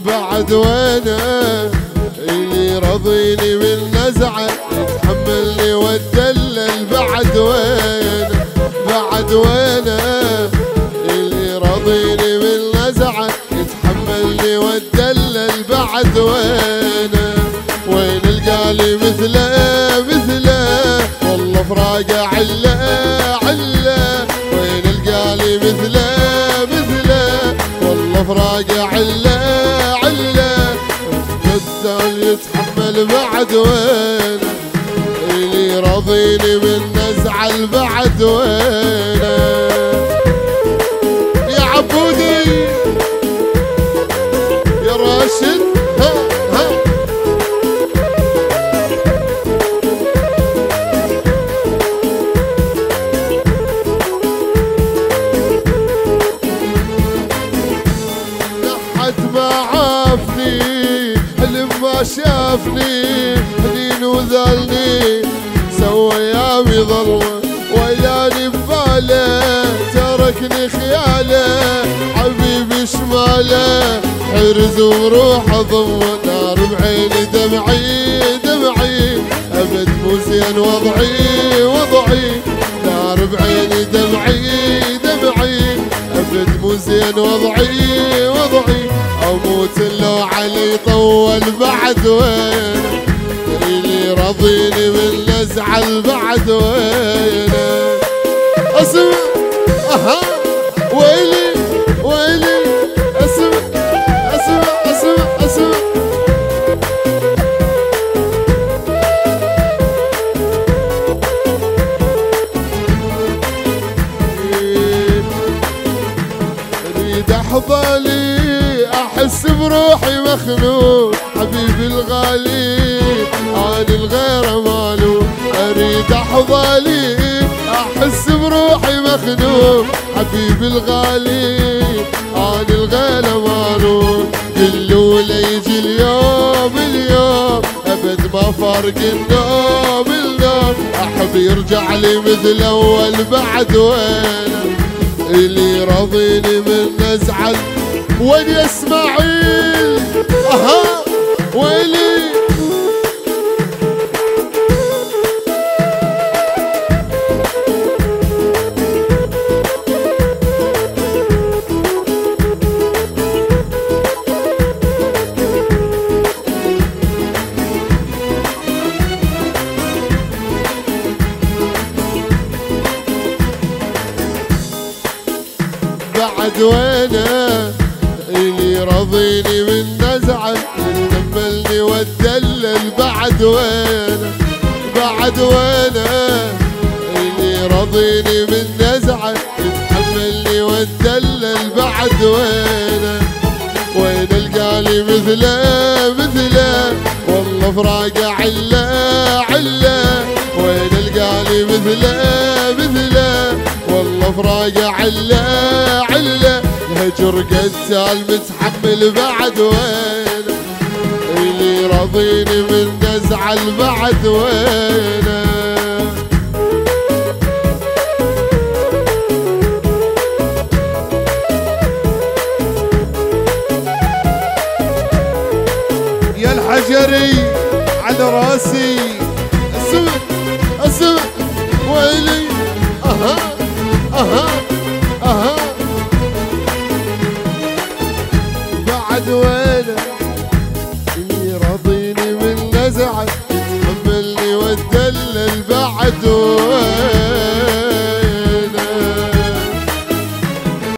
بعد وينه اللي رضيني من نزعه يتحملني واتدلل بعد وينه بعد وينه اللي رضيني من نزعه يتحملني واتدلل بعد وينه وين القالي مثله مثله والله فراقه عله عله وين القالي مثله مثله والله فراقه عله عله قدال يتحمل بعد وين اللي رضيني من نزعل بعد وين يا عبودي يا راشد ها ها ما عافني لما شافني حنين وذلني سوى ايامي ظلمه وياني بباله تركني خياله حبيبي شماله حرز وروح ضمه نار بعيني دمعي دمعي ابد مو زين وضعي وضعي نار بعيني دمعي دمعي ابد مو زين وضعي وضعي اموت لو علي طول بعد وين اللي رضيني من نزعل بعد وين اسمع اها ويلي ويلي اسمع اسمع اسمع اسمع اريد احضالي احس بروحي مخنوق حبيبي الغالي انا الغير مالو اريد احضالي احس بروحي مخنوق حبيبي الغالي انا الغير مالو قلوا لي يجي اليوم اليوم ابد ما فارق النوم النوم احب يرجع لي مثل اول بعد وين اللي رضيني من نزعل وين يا اسماعيل اها ويلي بعد وينه اللي رضيني من نزعه يتحملني واتدلل بعد وينه بعد وينه اللي رضيني من نزعه يتحملني واتدلل بعد وينه وين القالي مثله مثله والله فراقه عله عله وين القالي مثله مثله والله فراقه عله عله هجر قتال متحمل بعد وين اللي رضيني من نزعل بعد وين يا الحجري على راسي اسمع اسمع ويلي اها اها اها بعد وينه اللي رضيني من نزعه يتحملني واتدلل بعد